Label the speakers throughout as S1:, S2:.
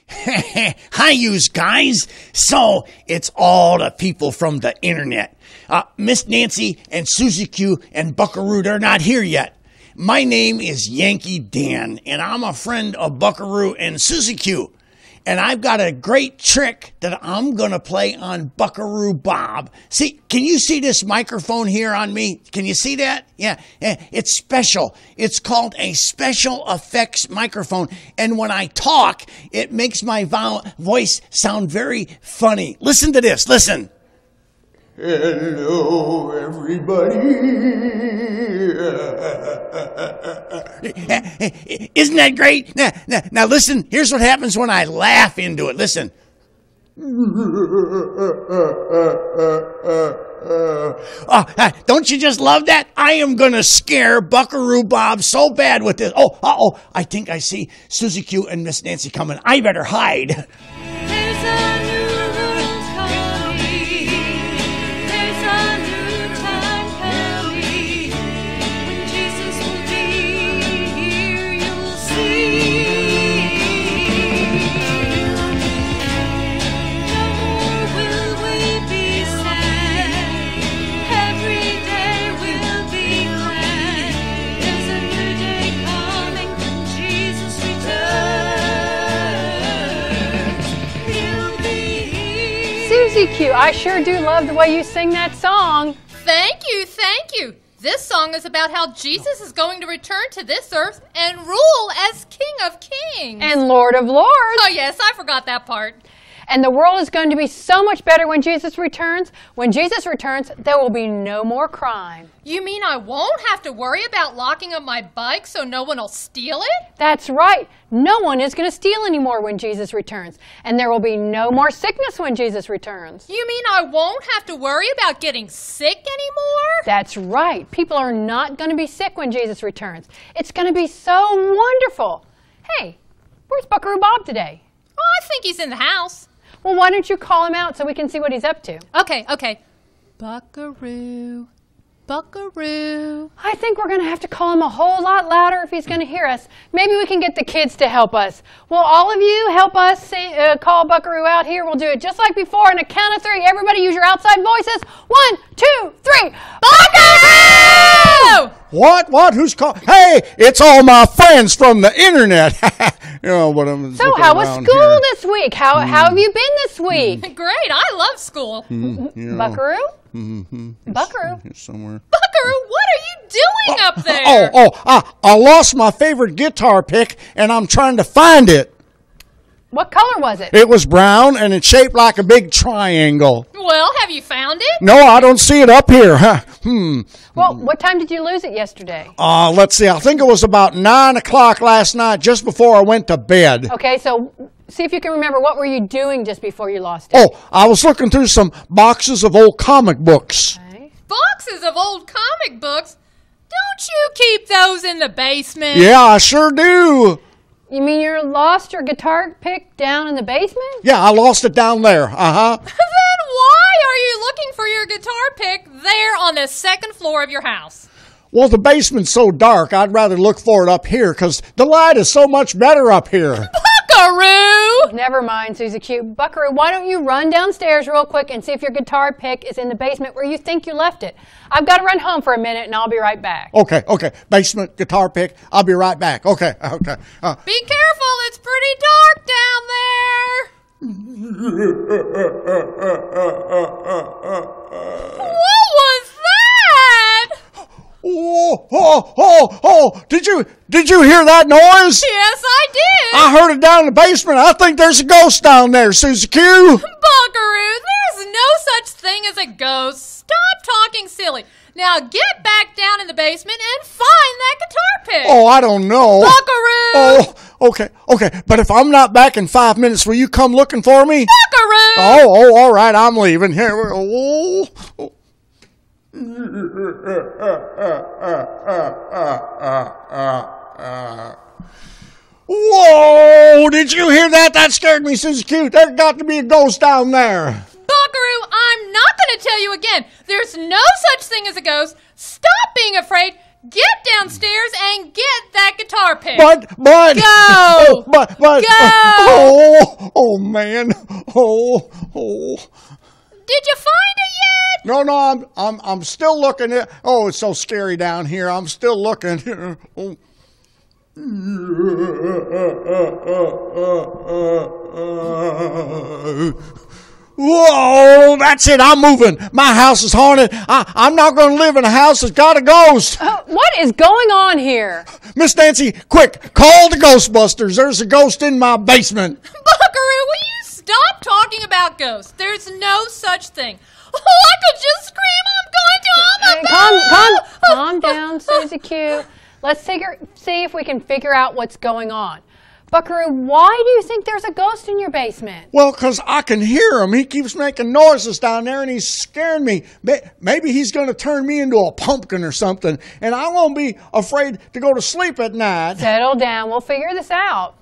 S1: Hi, yous guys. So, it's all the people from the internet. Miss Nancy and Susie Q and Buckaroo, they're not here yet. My name is Yankee Dan, and I'm a friend of Buckaroo and Susie Q. And I've got a great trick that I'm going to play on Buckaroo Bob. See, can you see this microphone here on me? Can you see that? Yeah, it's special. It's called a special effects microphone. And when I talk, it makes my voice sound very funny. Listen to this. Listen.
S2: Hello, everybody.
S1: Isn't that great? Now listen, here's what happens when I laugh into it. Listen. Don't you just love that? I am going to scare Buckaroo Bob so bad with this. Oh, I think I see Susie Q and Miss Nancy coming. I better hide.
S3: Susie Q, I sure do love the way you sing that song.
S4: Thank you. This song is about how Jesus is going to return to this earth and rule as King of Kings.
S3: And Lord of Lords.
S4: Oh, yes, I forgot that part.
S3: And the world is going to be so much better when Jesus returns. When Jesus returns, there will be no more crime.
S4: You mean I won't have to worry about locking up my bike so no one will steal it?
S3: That's right. No one is going to steal anymore when Jesus returns. And there will be no more sickness when Jesus returns.
S4: You mean I won't have to worry about getting sick anymore?
S3: That's right. People are not going to be sick when Jesus returns. It's going to be so wonderful. Hey, where's Buckaroo Bob today?
S4: Oh, I think he's in the house.
S3: Well, why don't you call him out so we can see what he's up to?
S4: Okay. Buckaroo.
S3: I think we're going to have to call him a whole lot louder if he's going to hear us. Maybe we can get the kids to help us. Will all of you help us call Buckaroo out here? We'll do it just like before. On a count of three, everybody use your outside voices. 1, 2, 3. Buckaroo!
S1: What? Who's calling? Hey, it's all my friends from the internet.
S3: So how was school this week? How have you been this week?
S4: Great. I love school.
S3: Buckaroo? Buckaroo?
S1: Somewhere.
S4: Buckaroo, what are you doing up there?
S1: I lost my favorite guitar pick, and I'm trying to find it.
S3: What color was it?
S1: It was brown, and it's shaped like a big triangle.
S4: Well, have you found it?
S1: No, I don't see it up here.
S3: Well, what time did you lose it yesterday?
S1: Let's see. I think it was about 9 o'clock last night, just before I went to bed.
S3: Okay, so see if you can remember. What were you doing just before you lost it?
S1: Oh, I was looking through some boxes of old comic books.
S3: Okay.
S4: Boxes of old comic books? Don't you keep those in the basement?
S1: Yeah, I sure do.
S3: You mean you lost your guitar pick down in the basement?
S1: Yeah, I lost it down there.
S4: Then why are you looking for your guitar pick there on the second floor of your house?
S1: Well, the basement's so dark, I'd rather look for it up here because the light is so much better up here.
S4: Buckaroo!
S3: Never mind, Susie Q. Buckaroo, why don't you run downstairs real quick and see if your guitar pick is in the basement where you think you left it. I've got to run home for a minute and I'll be right back.
S1: Okay. Basement, guitar pick, I'll be right back. Okay.
S4: Be careful, it's pretty dark down there. What was that?
S1: Did you hear that noise?
S4: Yes, I did.
S1: I heard it down in the basement. I think there's a ghost down there, Susie Q.
S4: Buckaroo, there's no such thing as a ghost. Stop talking silly. Now get back down in the basement and find that guitar pick.
S1: Oh, I don't know.
S4: Buckaroo!
S1: Oh, okay. But if I'm not back in 5 minutes, will you come looking for me?
S4: Buckaroo!
S1: Oh, all right. I'm leaving. Here. Whoa! Did you hear that? That scared me, Susie Q. There's got to be a ghost down there.
S4: Buckaroo, I'm not going to tell you again. There's no such thing as a ghost. Stop being afraid get downstairs and get that guitar pick.
S1: But
S4: Go!
S1: oh, but
S4: Go!
S1: oh man, oh.
S4: Did you find it yet?
S1: No, I'm still looking at. Oh, it's so scary down here. I'm still looking. Oh. Whoa, that's it. I'm moving. My house is haunted. I'm not going to live in a house that's got a ghost.
S3: What is going on here?
S1: Miss Nancy, quick, call the Ghostbusters. There's a ghost in my basement.
S4: Buckaroo, will you stop talking about ghosts? There's no such thing. Oh, I could just scream. I'm going to.
S3: Calm down, Susie Q. Let's see if we can figure out what's going on. Buckaroo, why do you think there's a ghost in your basement?
S1: Well, because I can hear him. He keeps making noises down there, and he's scaring me. Maybe he's going to turn me into a pumpkin or something, and I won't be afraid to go to sleep at night.
S3: Settle down. We'll figure this out.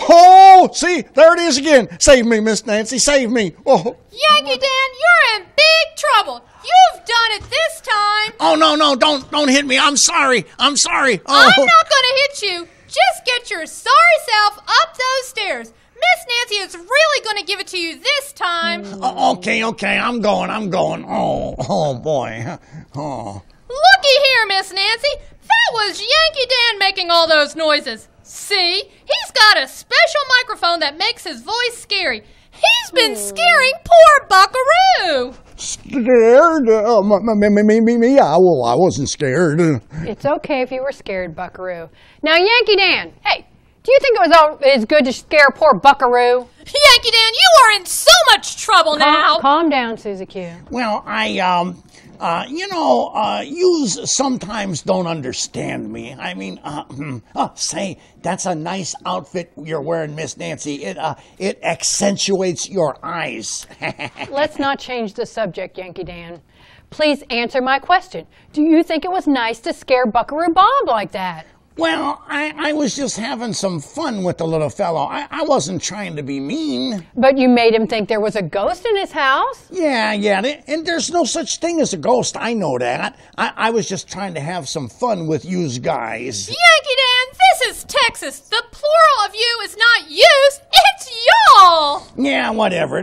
S1: Oh, see, there it is again. Save me, Miss Nancy, save me. Oh.
S4: Yankee Dan, you're in big trouble. You've done it this time.
S1: Oh, no, don't hit me. I'm sorry. Oh.
S4: I'm not going to hit you. Just get your sorry self up those stairs. Miss Nancy is really going to give it to you this time.
S1: Okay, I'm going. Oh, boy. Oh.
S4: Looky here, Miss Nancy. That was Yankee Dan making all those noises. See? He's got a special microphone that makes his voice scary. He's been scaring poor Buckaroo.
S1: Scared? Me? I wasn't scared.
S3: It's okay if you were scared, Buckaroo. Now, Yankee Dan, hey, do you think it was as good to scare poor Buckaroo?
S4: Yankee Dan, you are in so much trouble now.
S3: Calm down, Susie Q.
S1: Well, you sometimes don't understand me. I mean, say, that's a nice outfit you're wearing, Miss Nancy. It accentuates your eyes.
S3: Let's not change the subject, Yankee Dan. Please answer my question. Do you think it was nice to scare Buckaroo Bob like that?
S1: Well, I was just having some fun with the little fellow. I wasn't trying to be mean.
S3: But you made him think there was a ghost in his house?
S1: Yeah, and there's no such thing as a ghost. I know that. I was just trying to have some fun with yous guys.
S4: Yankee Dan, this is Texas. The plural of you is not yous, it's y'all.
S1: Yeah, whatever.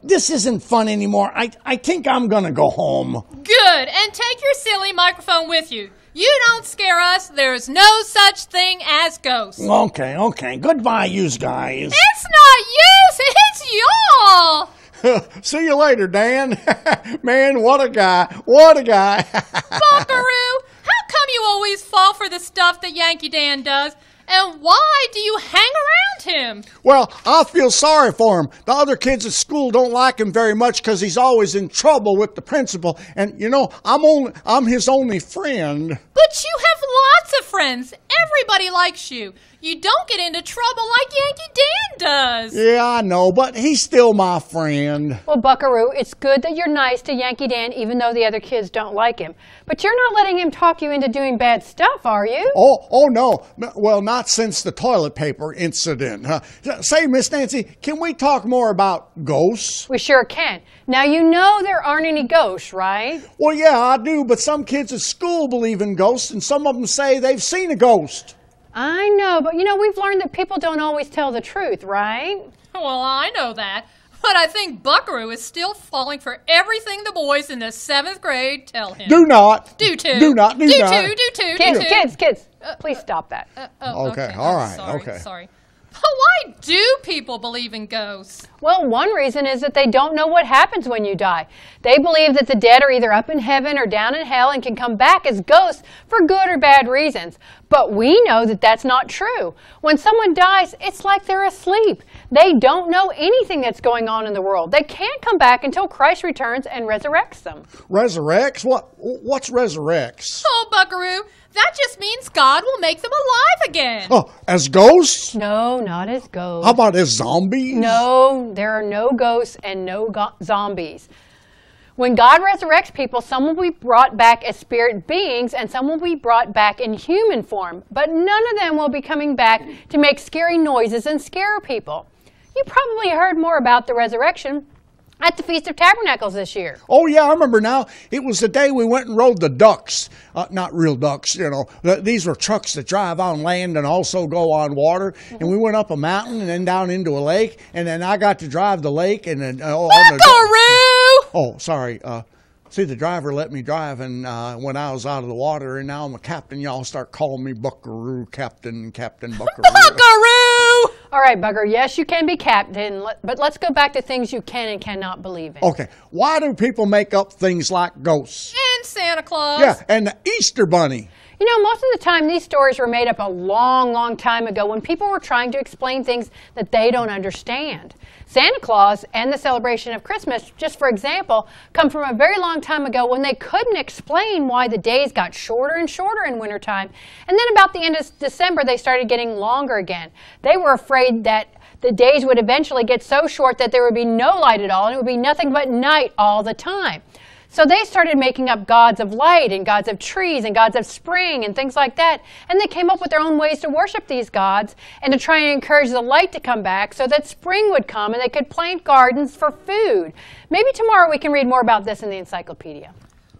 S1: This isn't fun anymore. I think I'm going to go home.
S4: Good, and take your silly microphone with you. You don't scare us. There's no such thing as ghosts.
S1: Okay. Goodbye, yous guys.
S4: It's not yous, it's y'all.
S1: See you later, Dan. Man, what a guy.
S4: Buckaroo, how come you always fall for the stuff that Yankee Dan does? And why do you hang around him?
S1: Well, I feel sorry for him. The other kids at school don't like him very much because he's always in trouble with the principal. And, I'm his only friend.
S4: But you have lots of friends. Everybody likes you. You don't get into trouble like Yankee Dan does.
S1: Yeah, I know, but he's still my friend.
S3: Well, Buckaroo, it's good that you're nice to Yankee Dan even though the other kids don't like him. But you're not letting him talk you into doing bad stuff, are you?
S1: Oh no. Well, not since the toilet paper incident. Say, Miss Nancy, can we talk more about ghosts?
S3: We sure can. Now, you know there aren't any ghosts, right?
S1: Well, yeah, I do, but some kids at school believe in ghosts, and some of them say they've seen a ghost.
S3: I know, but we've learned that people don't always tell the truth, right?
S4: Well, I know that. But I think Buckaroo is still falling for everything the boys in the 7th grade tell him.
S1: Do not.
S4: Do too.
S1: Do not.
S4: Do too.
S3: Kids, please stop that.
S1: Okay, all right,
S4: sorry,
S1: okay.
S4: Sorry. But why do people believe in ghosts?
S3: Well, one reason is that they don't know what happens when you die. They believe that the dead are either up in heaven or down in hell and can come back as ghosts for good or bad reasons. But we know that that's not true. When someone dies, it's like they're asleep. They don't know anything that's going on in the world. They can't come back until Christ returns and resurrects them.
S1: Resurrects? What's resurrects?
S4: Oh, Buckaroo, that just means God will make them alive again.
S1: Oh, as ghosts?
S3: No, not as ghosts.
S1: How about as zombies?
S3: No, there are no ghosts and no zombies. When God resurrects people, some will be brought back as spirit beings and some will be brought back in human form. But none of them will be coming back to make scary noises and scare people. You probably heard more about the resurrection, At the Feast of Tabernacles this year.
S2: Oh, yeah, I remember now. It was the day we went and rode the ducks. Not real ducks, you know. These were trucks that drive on land and also go on water. Mm-hmm. And we went up a mountain and then down into a lake. And then I got to drive the lake. And then
S4: Buckaroo!
S2: Oh, sorry. See, the driver let me drive and when I was out of the water. And now I'm a captain. Y'all start calling me Buckaroo, Captain Buckaroo.
S4: Buckaroo!
S3: All right, Bugger, yes, you can be captain, but let's go back to things you can and cannot believe in.
S2: Okay, why do people make up things like ghosts?
S4: And Santa Claus.
S2: Yeah, and the Easter Bunny.
S3: You know, most of the time, these stories were made up a long, long time ago when people were trying to explain things that they don't understand. Santa Claus and the celebration of Christmas, just for example, come from a very long time ago when they couldn't explain why the days got shorter and shorter in wintertime. And then about the end of December, they started getting longer again. They were afraid that the days would eventually get so short that there would be no light at all and it would be nothing but night all the time. So they started making up gods of light and gods of trees and gods of spring and things like that. And they came up with their own ways to worship these gods and to try and encourage the light to come back so that spring would come and they could plant gardens for food. Maybe tomorrow we can read more about this in the encyclopedia.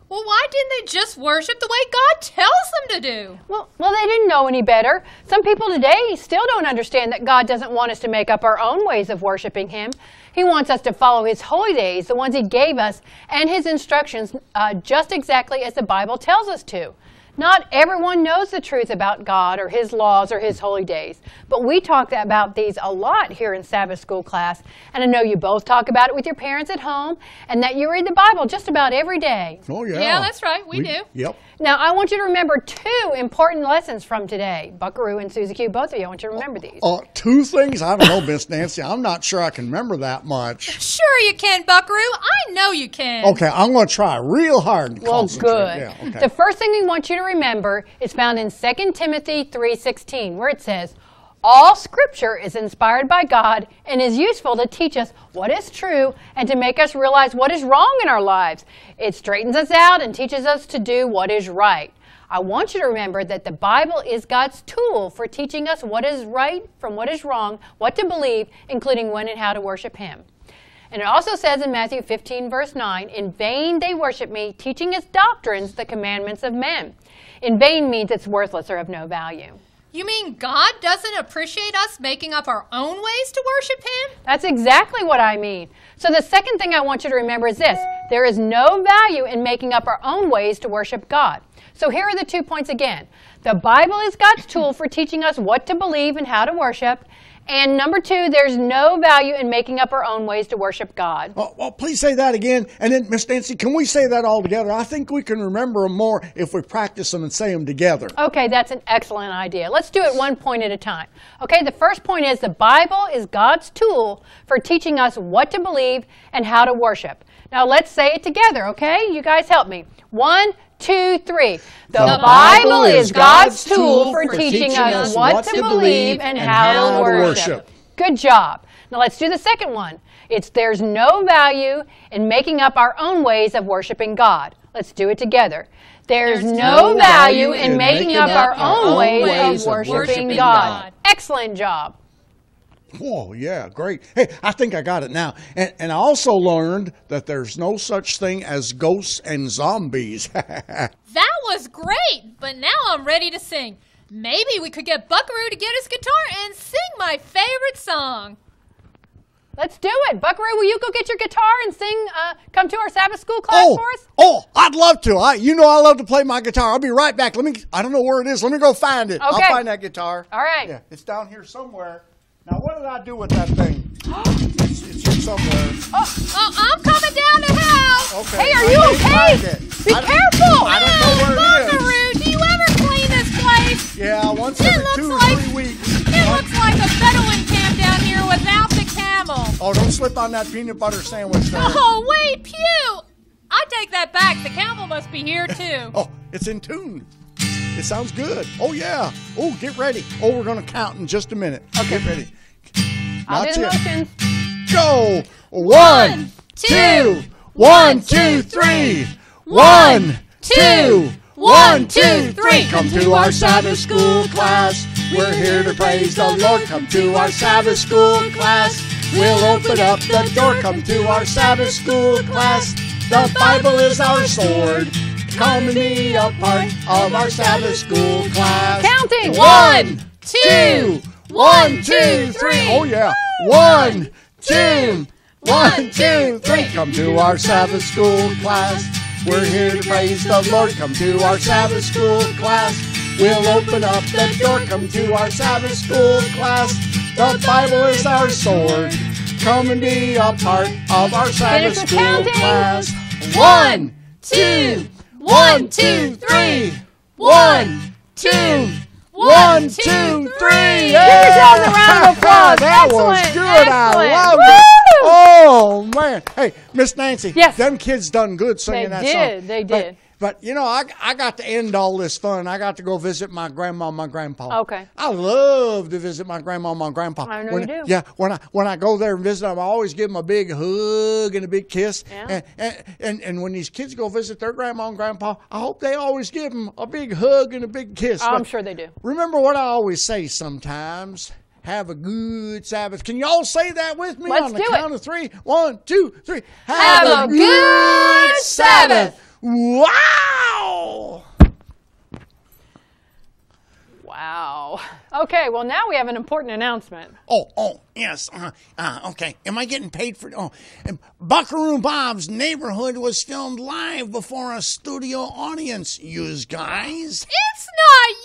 S4: Well, why didn't they just worship the way God tells them to do?
S3: Well, they didn't know any better. Some people today still don't understand that God doesn't want us to make up our own ways of worshiping Him. He wants us to follow His holy days, the ones He gave us, and His instructions just exactly as the Bible tells us to. Not everyone knows the truth about God or His laws or His holy days, but we talk about these a lot here in Sabbath school class, and I know you both talk about it with your parents at home, and that you read the Bible just about every day.
S2: Oh, yeah.
S4: Yeah, that's right. We do.
S2: Yep.
S3: Now, I want you to remember two important lessons from today. Buckaroo and Susie Q, both of you, I want you to remember these.
S2: Two things? I don't know, Miss Nancy. I'm not sure I can remember that much.
S4: Sure you can, Buckaroo. I know you can.
S2: Okay, I'm going to try real hard and
S3: Well,
S2: concentrate.
S3: good.
S2: Yeah, okay.
S3: The first thing we want you to remember is found in 2 Timothy 3:16, where it says, all Scripture is inspired by God and is useful to teach us what is true and to make us realize what is wrong in our lives. It straightens us out and teaches us to do what is right. I want you to remember that the Bible is God's tool for teaching us what is right from what is wrong, what to believe, including when and how to worship Him. And it also says in Matthew 15, verse 9, in vain they worship me, teaching as doctrines the commandments of men. In vain means it's worthless or of no value.
S4: You mean God doesn't appreciate us making up our own ways to worship Him?
S3: That's exactly what I mean. So the second thing I want you to remember is this. There is no value in making up our own ways to worship God. So here are the 2 points again. The Bible is God's tool for teaching us what to believe and how to worship. And number 2, there's no value in making up our own ways to worship God.
S2: Well, please say that again. And then, Miss Nancy, can we say that all together? I think we can remember them more if we practice them and say them together.
S3: Okay, that's an excellent idea. Let's do it one point at a time. Okay, the first point is the Bible is God's tool for teaching us what to believe and how to worship. Now let's say it together, okay? You guys help me. 1, 2, 3. The Bible is God's tool for teaching us what to believe and how to worship. Good job. Now let's do the second one. There's no value in making up our own ways of worshiping God. Let's do it together. There's no value in making up our own ways of worshiping God. Excellent job.
S2: Whoa, yeah, great. Hey, I think I got it now. And I also learned that there's no such thing as ghosts and zombies.
S4: That was great, but now I'm ready to sing. Maybe we could get Buckaroo to get his guitar and sing my favorite song.
S3: Let's do it. Buckaroo, will you go get your guitar and sing, come to our Sabbath school class for us?
S2: Oh, I'd love to. I love to play my guitar. I'll be right back. I don't know where it is. Let me go find it.
S3: Okay.
S2: I'll find that guitar.
S3: All right.
S2: Yeah, it's down here somewhere. Now, what did I do with that thing? It's here somewhere.
S4: Oh, I'm coming down to help.
S2: Okay.
S3: Hey, are you okay? Be careful.
S2: I don't know where it is.
S4: Buckaroo, do you ever clean this place?
S2: Yeah, once every 2 or 3 weeks.
S4: It looks like a Bedouin camp down here without the camel.
S2: Oh, don't slip on that peanut butter sandwich there.
S4: Oh, wait, pew! I take that back. The camel must be here, too.
S2: Oh, it's in tune. It sounds good. Oh, yeah. Oh, get ready. Oh, we're going to count in just a minute.
S3: Okay.
S2: Get ready.
S3: I'll do the motions.
S2: Go. 1, 2, 1, 2, 3. 1, 2, 1, 2, 3. Come to our Sabbath school class. We're here to praise the Lord. Come to our Sabbath school class. We'll open up the door, come to our Sabbath school class. The Bible is our sword. Come and be a part of our Sabbath school class.
S3: Counting.
S4: 1, 2,
S2: 1, 2, 3. Oh yeah. 1, 2, 1, 2, 3. Come to our Sabbath school class. We're here to praise the Lord. Come to our Sabbath school class. We'll open up the door. Come to our Sabbath school class. The Bible is our sword. Come and be a part of our Sabbath
S3: Finish
S2: school
S3: counting.
S2: class. 1, 2, 1, 2, 3. 1, 2, 1, 2, 3.
S3: Give yourselves a round of applause.
S2: That was
S3: Excellent,
S2: good.
S3: excellent.
S2: I love
S3: Woo!
S2: it. Oh man. Hey, Miss Nancy.
S3: Yes.
S2: Them kids done good singing
S3: They
S2: that
S3: did,
S2: song.
S3: they did.
S2: But you know, I got to end all this fun. I got to go visit my grandma and my grandpa.
S3: Okay.
S2: I love to visit my grandma and my grandpa.
S3: I know you do.
S2: Yeah, when I go there and visit them, I always give them a big hug and a big kiss.
S3: Yeah.
S2: And when these kids go visit their grandma and grandpa, I hope they always give them a big hug and a big kiss.
S3: I'm
S2: But
S3: sure they do.
S2: remember what I always say sometimes. Have a good Sabbath. Can y'all say that with me
S3: Let's
S2: on the
S3: do it.
S2: count of 3? 1, 2, 3.
S4: Have a good Sabbath.
S2: Wow!
S3: Wow. Okay, well, now we have an important announcement.
S1: Oh, yes. Okay. Am I getting paid for? Buckaroo Bob's Neighborhood was filmed live before a studio audience. Yous guys.
S4: It's not